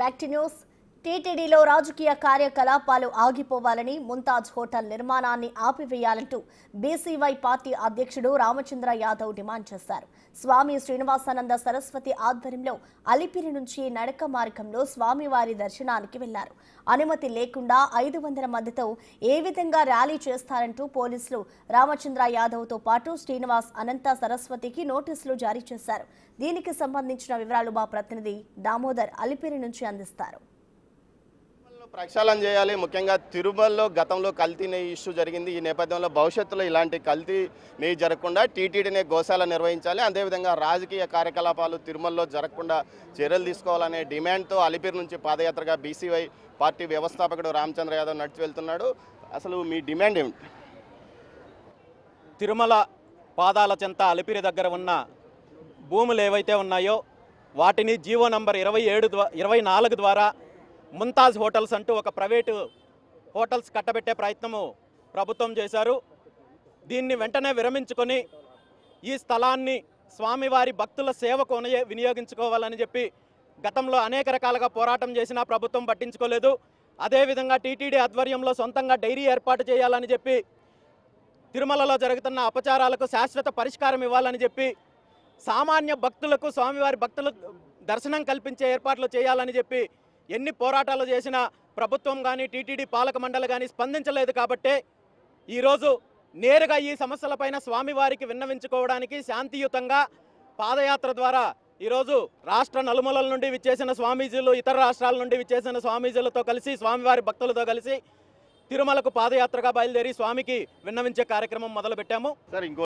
Back to news. టీటీడీలో రాజకీయ కార్యకలాపాలు ఆగిపోవాలని, ముంతాజ్ హోటల్ నిర్మాణాన్ని ఆపివేయాలంటూ బీసీవై పార్టీ అధ్యక్షుడు రామచంద్ర యాదవ్ డిమాండ్ చేశారు. స్వామి శ్రీనివాసానంద సరస్వతి ఆధ్వర్యంలో అలిపిరి నుంచి నడక మార్గంలో స్వామివారి దర్శనానికి వెళ్లారు. అనుమతి లేకుండా 500 మందితో ఏ విధంగా ర్యాలీ చేస్తారంటూ పోలీసులు రామచంద్ర యాదవ్తో పాటు శ్రీనివాస్ అనంత సరస్వతికి నోటీసులు జారీ చేశారు. దీనికి సంబంధించిన వివరాలు మా ప్రతినిధి దామోదర్ అలిపిరి నుంచి అందిస్తారు. ప్రక్షాళన చేయాలి. ముఖ్యంగా తిరుమలలో గతంలో కల్తీ నెయ్యి ఇష్యూ జరిగింది. ఈ నేపథ్యంలో భవిష్యత్తులో ఇలాంటి కల్తీ నెయ్యి జరగకుండా టీటీడీనే గోశాల నిర్వహించాలి. అదేవిధంగా రాజకీయ కార్యకలాపాలు తిరుమలలో జరగకుండా చర్యలు తీసుకోవాలనే డిమాండ్తో అలిపిరి నుంచి పాదయాత్రగా బీసీవై పార్టీ వ్యవస్థాపకుడు రామచంద్ర యాదవ్ నడిచి వెళ్తున్నాడు. అసలు మీ డిమాండ్ ఏమిటి? తిరుమల పాదాల చెంత అలిపిరి దగ్గర ఉన్న భూములు ఏవైతే ఉన్నాయో వాటిని జీవో నంబర్ 24 ద్వారా ముంతాజ్ హోటల్స్ అంటూ ఒక ప్రైవేటు హోటల్స్ కట్టబెట్టే ప్రయత్నము ప్రభుత్వం చేశారు. దీన్ని వెంటనే విరమించుకొని ఈ స్థలాన్ని స్వామివారి భక్తుల సేవకు వినియోగించుకోవాలని చెప్పి గతంలో అనేక రకాలుగా పోరాటం చేసినా ప్రభుత్వం పట్టించుకోలేదు. అదేవిధంగా టీటీడీ ఆధ్వర్యంలో సొంతంగా డైరీ ఏర్పాటు చేయాలని చెప్పి, తిరుమలలో జరుగుతున్న అపచారాలకు శాశ్వత పరిష్కారం ఇవ్వాలని చెప్పి, సామాన్య భక్తులకు స్వామివారి భక్తుల దర్శనం కల్పించే ఏర్పాట్లు చేయాలని చెప్పి ఎన్ని పోరాటాలు చేసినా ప్రభుత్వం కానీ టీటీడీ పాలక మండలి కానీ స్పందించలేదు. కాబట్టే ఈరోజు నేరుగా ఈ సమస్యలపైన స్వామివారికి విన్నవించుకోవడానికి శాంతియుతంగా పాదయాత్ర ద్వారా ఈరోజు రాష్ట్ర నలుమూలల నుండి విచ్చేసిన స్వామీజీలు, ఇతర రాష్ట్రాల నుండి విచ్చేసిన స్వామీజీలతో కలిసి, స్వామివారి భక్తులతో కలిసి తిరుమలకు పాదయాత్రగా బయలుదేరి స్వామికి విన్నవించే కార్యక్రమం మొదలుపెట్టాము. సార్, ఇంకో